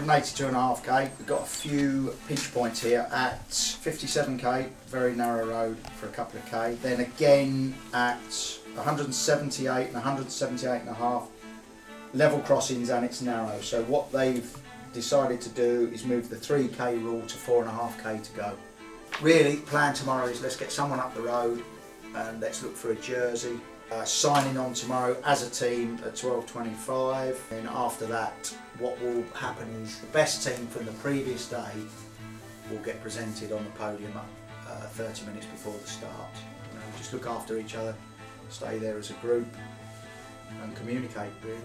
182.5k. We've got a few pinch points here at 57k, very narrow road for a couple of k. Then again at 178 and 178.5, level crossings and it's narrow. So what they've decided to do is move the 3k rule to 4.5k to go. Really, plan tomorrow is let's get someone up the road and let's look for a jersey. Signing on tomorrow as a team at 12:25, and after that what will happen is the best team from the previous day will get presented on the podium 30 minutes before the start. You know, just look after each other, stay there as a group and communicate really.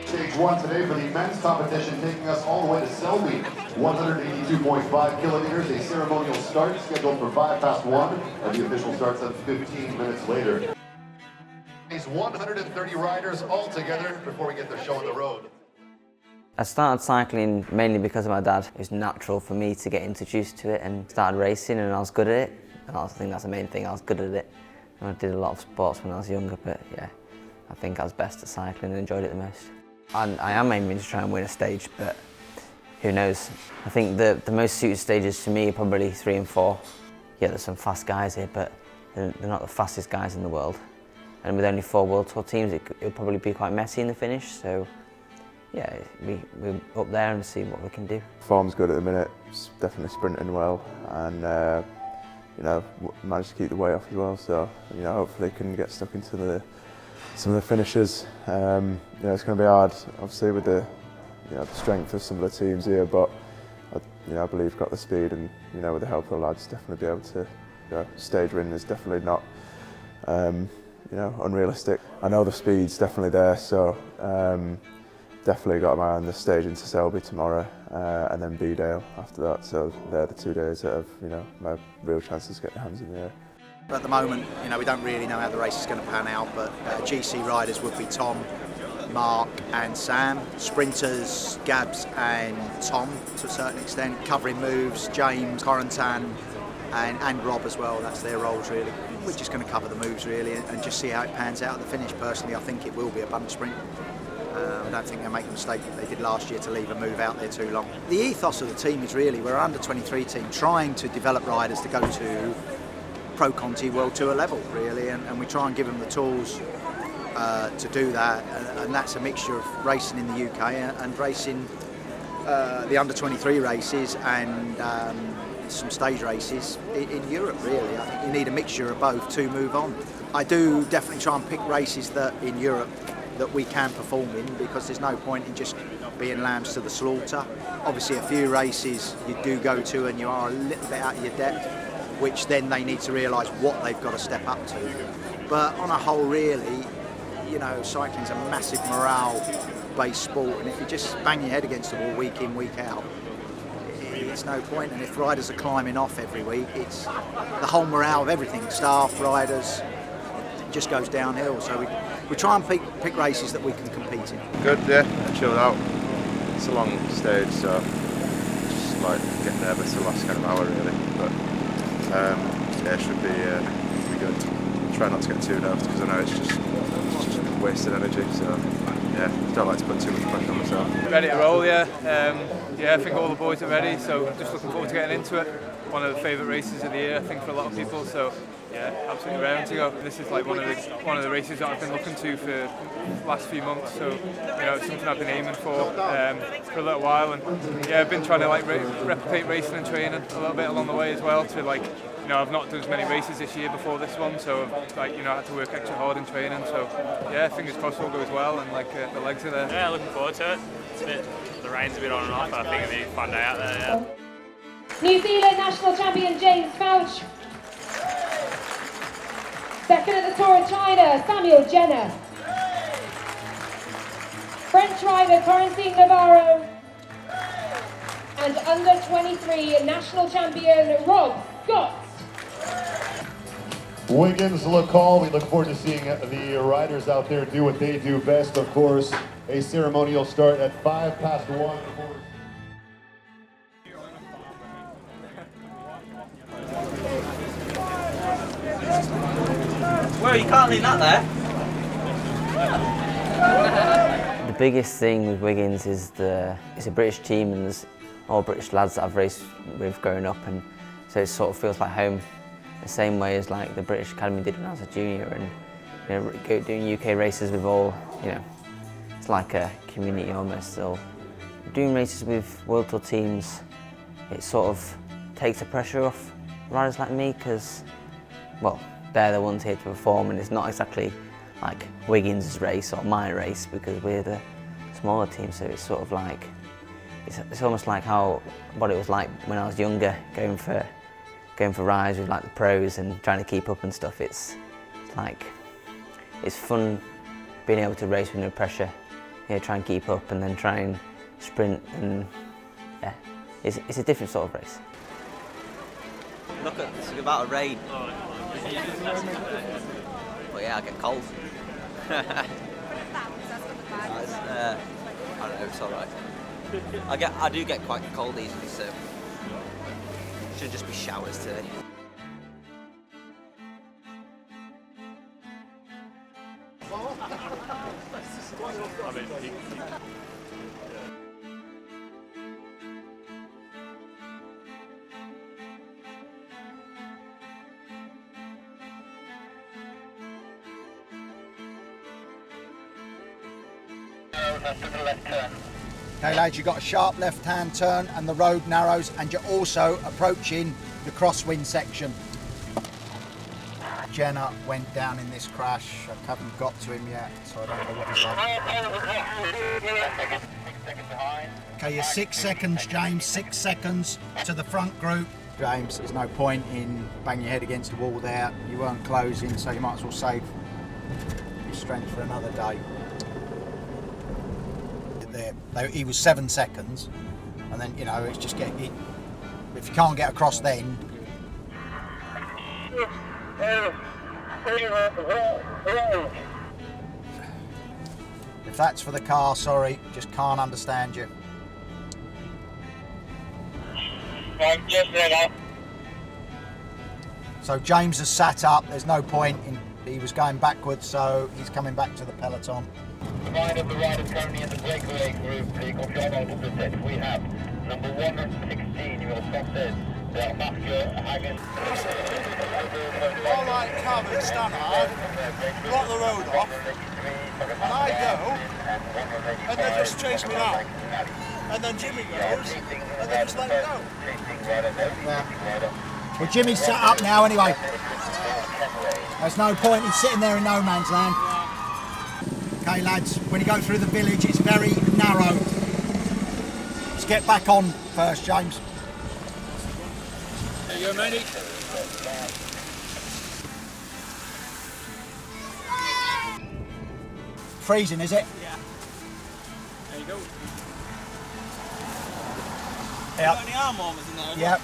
Stage 1 today for the men's competition, taking us all the way to Selby. 182.5 kilometers, a ceremonial start scheduled for 1:05, and the official starts at 15 minutes later. These 130 riders all together before we get the show on the road. I started cycling mainly because of my dad. It was natural for me to get introduced to it and started racing, and I was good at it. And I think that's the main thing, I was good at it. And I did a lot of sports when I was younger, but yeah, I think I was best at cycling and enjoyed it the most. And I am aiming to try and win a stage, but who knows? I think the most suited stages to me are probably 3 and 4. Yeah, there's some fast guys here, but they're not the fastest guys in the world. And with only 4 World Tour teams, it'll probably be quite messy in the finish. So yeah, we're up there and see what we can do. Form's good at the minute, definitely sprinting well, and you know, managed to keep the weight off as well. So you know, hopefully can get stuck into some of the finishes. You know, it's going to be hard, obviously, with the strength of some of the teams here, but I believe we've got the speed, and you know, with the help of the lads, definitely be able to. Stage win is definitely not unrealistic. I know the speed's definitely there, so definitely got my eye on the stage into Selby tomorrow, and then B-Dale after that. So they're the 2 days that have my real chances to get their hands in the air. At the moment, we don't really know how the race is going to pan out, but GC riders would be Tom, Mark and Sam. Sprinters, Gabs and Tom to a certain extent. Covering moves, James, Corentin and Rob as well. That's their roles really. We're just going to cover the moves really and just see how it pans out at the finish. Personally, I think it will be a bunch sprint. I don't think they'll make the mistake that they did last year to leave a move out there too long. The ethos of the team is really, we're an under-23 team trying to develop riders to go to Pro Conti World Tour level really, and we try and give them the tools to do that, and that's a mixture of racing in the UK and racing the under-23 races and some stage races in Europe really. I think you need a mixture of both to move on. I do definitely try and pick races that in Europe that we can perform in, because there's no point in just being lambs to the slaughter. Obviously a few races you do go to and you are a little bit out of your depth, which then they need to realise what they've got to step up to. But on a whole really, cycling's a massive morale-based sport, and if you just bang your head against the wall week in, week out, it's no point. And if riders are climbing off every week, it's the whole morale of everything, staff, riders, just goes downhill. So we try and pick races that we can compete in. Good, yeah, chilled out. It's a long stage, so just like get nervous the last kind of hour really. But yeah, it should be good. Try not to get too nervous because I know it's just wasted energy. So yeah, don't like to put too much pressure on myself. Ready to roll, yeah. Yeah, I think all the boys are ready, so just looking forward to getting into it. One of the favourite races of the year, I think, for a lot of people. So yeah, absolutely raring to go. This is like one of the races that I've been looking to for the last few months. So it's something I've been aiming for a little while, and yeah, I've been trying to like replicate racing and training a little bit along the way as well. To like, I've not done as many races this year before this one, so I've I had to work extra hard in training. So yeah, fingers crossed all goes well, and the legs are there. Yeah, looking forward to it. The rain's a bit on and off, but I think it'll be a fun day out there. Yeah. New Zealand national champion James Fouch. Second at the Tour of China, Samuel Jenner. French rider Corentin Navarro. And under 23 national champion Rob Scott. WIGGINS-Le Col, we look forward to seeing the riders out there do what they do best, of course. A ceremonial start at 1:05. Well, you can't leave that there. The biggest thing with Wiggins is it's a British team and there's all British lads that I've raced with growing up, and so it sort of feels like home, the same way as like the British Academy did when I was a junior, and you know, doing UK races with all, you know, it's like a community almost. So doing races with World Tour teams, it sort of takes the pressure off riders like me, because, well, they're the ones here to perform, and it's not exactly like Wiggins' race or my race, because we're the smaller team. So it's sort of like, it's almost like what it was like when I was younger, going for rides with like the pros and trying to keep up and stuff. It's like, it's fun being able to race with no pressure, you know, try and keep up and then try and sprint, and yeah, it's a different sort of race. Look at this, about a rain. But yeah, I get cold. I don't know, it's alright. I do get quite cold easily, so should just be showers today. Okay lads, you've got a sharp left-hand turn and the road narrows, and you're also approaching the crosswind section. Jenna went down in this crash. I haven't got to him yet, so I don't know what he's like. Okay, you're 6 seconds, James, 6 seconds to the front group. James, there's no point in banging your head against the wall there. You weren't closing, so you might as well save your strength for another day. There, he was 7 seconds, and then, you know, it's just getting, if you can't get across then. If that's for the car, sorry, just can't understand you. So James has sat up, there's no point in, he was going backwards, so he's coming back to the peloton. Nine of the riders currently in the breakaway group, vehicle shot on the set. We have number 116, you will stop this. Hagen. All like Cam and Stannard block the road off, and I go, and they just chase me out. And then Jimmy goes, and they just let me go. Yeah. Well, Jimmy's set up now anyway. There's no point in sitting there in no man's land. Okay lads, when you go through the village it's very narrow. Let's get back on first, James. There you go, matey. Freezing, is it? Yeah. There you go. Yep. Got any arm warmers in there? Yep.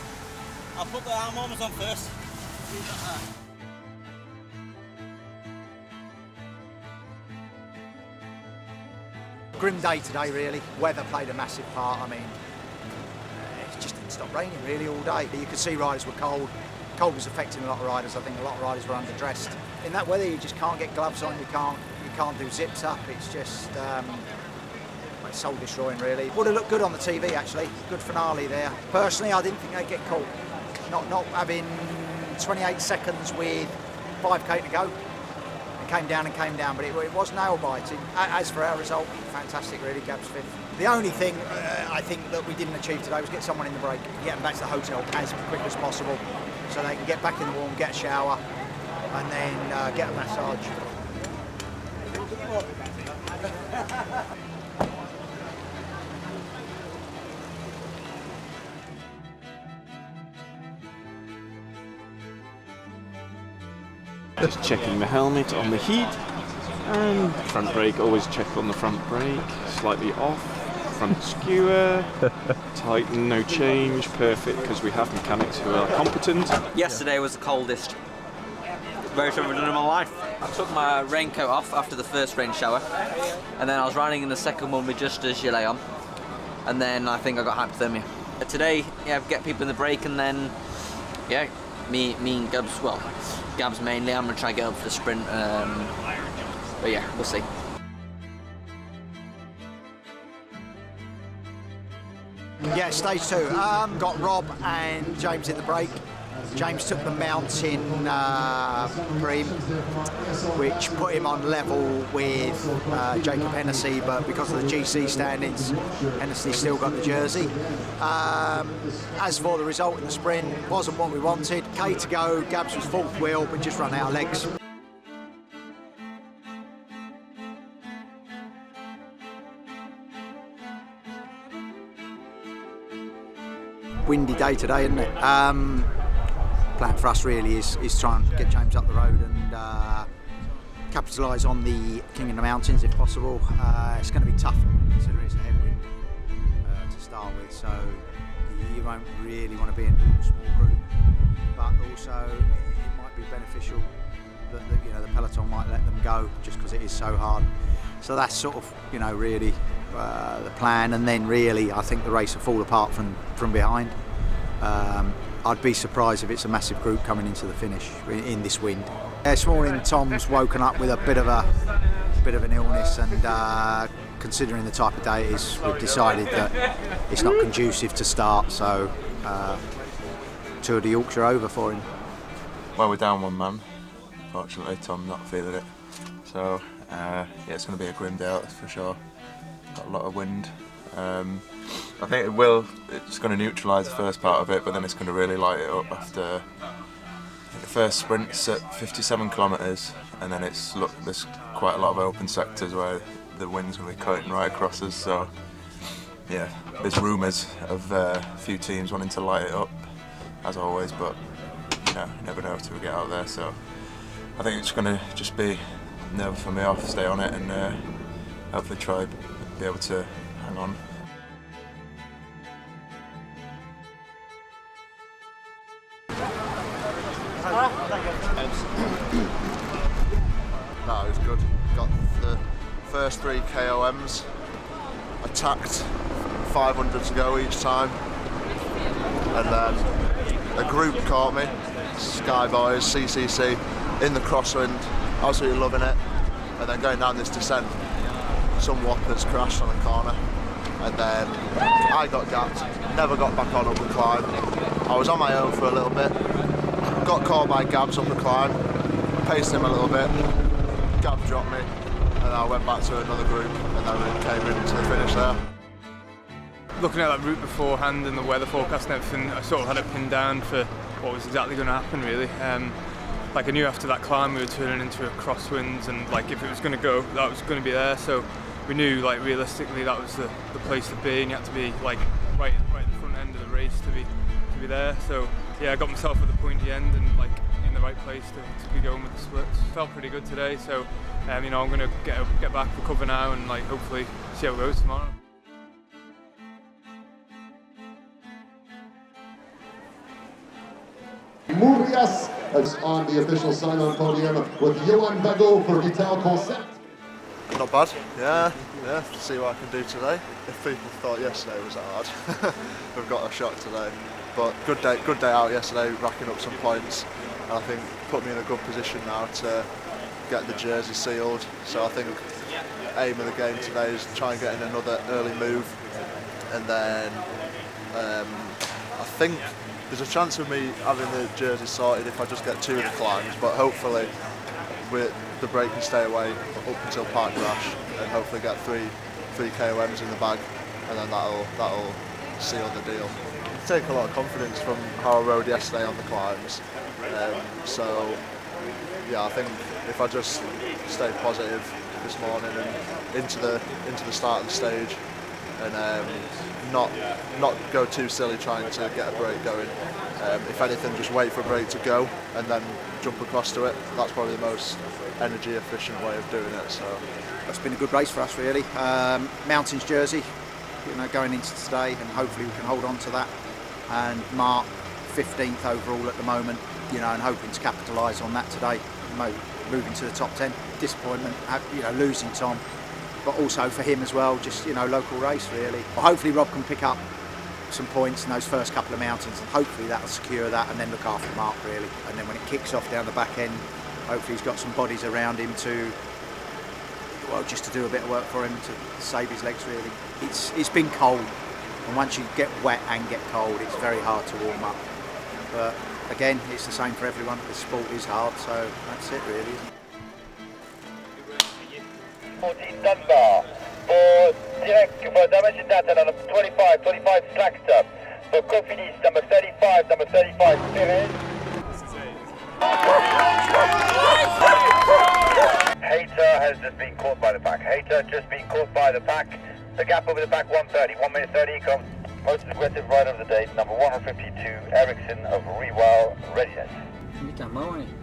I'll put the arm warmers on first. Grim day today really. Weather played a massive part. I mean, it just didn't stop raining really all day. You could see riders were cold. Cold was affecting a lot of riders. I think a lot of riders were underdressed. In that weather you just can't get gloves on, you can't do zips up. It's just it's soul destroying really. Would have looked good on the TV actually. Good finale there. Personally I didn't think they'd get caught. Not having 28 seconds with 5k to go. Came down, but it was nail-biting. As for our result, fantastic really, Gab's fifth. The only thing I think that we didn't achieve today was get someone in the break, get them back to the hotel as quick as possible so they can get back in the warm, get a shower and then get a massage. Just checking the helmet on the heat, and front brake, always check on the front brake, slightly off, front skewer, tighten, no change, perfect, because we have mechanics who are competent. Yesterday was the coldest race I've ever done in my life. I took my raincoat off after the first rain shower, and then I was riding in the second one with just a gilet on, and then I think I got hypothermia. Today, yeah, get people in the brake, and then, yeah, me and Gabs, well, Gabs mainly, I'm going to try and get up for the sprint, but yeah, we'll see. Yeah, stage 2. Got Rob and James in the break. James took the mountain preem, which put him on level with Jacob Hennessy, but because of the GC standings, Hennessy still got the jersey. As for the result in the sprint, wasn't what we wanted. K to go, Gabs was fourth wheel, but just run out of legs. Windy day today, isn't it? Plan for us really is try and get James up the road and capitalise on the King of the Mountains if possible. It's going to be tough considering it's a headwind to start with, so you won't really want to be in a small group, but also it might be beneficial that the peloton might let them go just because it is so hard. So that's sort of really the plan, and then really I think the race will fall apart from behind. I'd be surprised if it's a massive group coming into the finish in this wind. This morning Tom's woken up with a bit of an illness, and considering the type of day it is, we've decided that it's not conducive to start, so Tour de Yorkshire over for him. Well, we're down one man. Fortunately, Tom not feeling it. So yeah, it's going to be a grim day out, that's for sure. Got a lot of wind. I think it's going to neutralise the first part of it, but then it's going to really light it up after the first sprint's at 57 kilometres, and then there's quite a lot of open sectors where the wind's going to be cutting right across us. So yeah, there's rumours of a few teams wanting to light it up, as always, but you never know till we get out there. So I think it's going to just be never for me off, stay on it, and hopefully try be able to hang on. No, it was good. Got the first 3 KOMs, attacked 500 to go each time, and then a group caught me, Sky Boys, CCC, in the crosswind, absolutely loving it, and then going down this descent, some whoppers crashed on a corner, and then I got gapped, never got back on up the climb. I was on my own for a little bit, got caught by Gabs up the climb, paced him a little bit, Gabs dropped me, and I went back to another group, and then we came into the finish there. Looking at that route beforehand and the weather forecast and everything, I sort of had it pinned down for what was exactly going to happen really. Like I knew after that climb we were turning into a crosswinds, and like if it was going to go, that was going to be there. So we knew like realistically that was the place to be, and you had to be like right at the front end of the race to be there. So yeah, I got myself at the pointy end and like in the right place to be going with the splits. Felt pretty good today, so I'm going to get back, recover now, and like hopefully see how it goes tomorrow. Murias is on the official sign-on podium with Johan Vago for Vital Concept. Not bad, yeah, see what I can do today. If people thought yesterday was hard, we've got a shot today. But good day out yesterday, racking up some points, and I think put me in a good position now to get the jersey sealed. So I think aim of the game today is try and get in another early move, and then I think there's a chance of me having the jersey sorted if I just get 2 of the climbs, but hopefully the break can stay away up until Park Rash, and hopefully get 3 KOMs in the bag, and then that'll seal the deal. Take a lot of confidence from how I rode yesterday on the climbs, so yeah, I think if I just stay positive this morning and into the start of the stage, and not go too silly trying to get a break going. If anything, just wait for a break to go and then jump across to it. That's probably the most energy efficient way of doing it. So it's been a good race for us really. Mountains jersey, going into today, and hopefully we can hold on to that. And Mark 15th overall at the moment, and hoping to capitalise on that today, moving to the top 10. Disappointment, losing Tom, but also for him as well, just local race really. But hopefully Rob can pick up some points in those first couple of mountains, and hopefully that'll secure that, and then look after Mark really. And then when it kicks off down the back end, hopefully he's got some bodies around him to, well, just to do a bit of work for him to save his legs really. It's been cold, and once you get wet and get cold, it's very hard to warm up. But again, it's the same for everyone. The sport is hard, so that's it really. 14 Dunbar. For direct for dimension data number 25 slack stop. For Cofidis number 35 Perez. Hayter has just been caught by the pack. Hayter just been caught by the pack. The gap over the pack 1:30, 1 minute 30 comes. Most aggressive rider of the day, number 152, Ericsson of Rewell Readiness. You've done well, haven't you?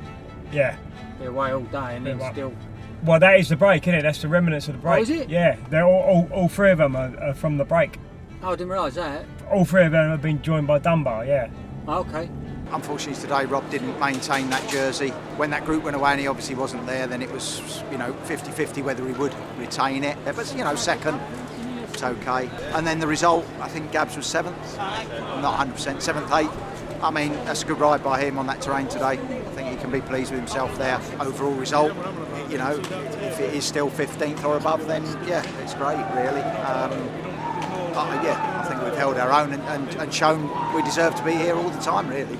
Yeah. They're away all day and then still. Well, that is the break, isn't it? That's the remnants of the break. Oh, is it? Yeah, they're all three of them are from the break. Oh, I didn't realise that. All three of them have been joined by Dunbar, yeah. Oh, okay. Unfortunately today Rob didn't maintain that jersey. When that group went away and he obviously wasn't there, then it was, 50-50 whether he would retain it. But, second, it's okay. And then the result, I think Gabs was 7th. I'm not 100%, 7th, 8th. I mean, that's a good ride by him on that terrain today. I think he can be pleased with himself there. Overall result, if it is still 15th or above, then yeah, it's great, really. I think we've held our own and shown we deserve to be here all the time, really.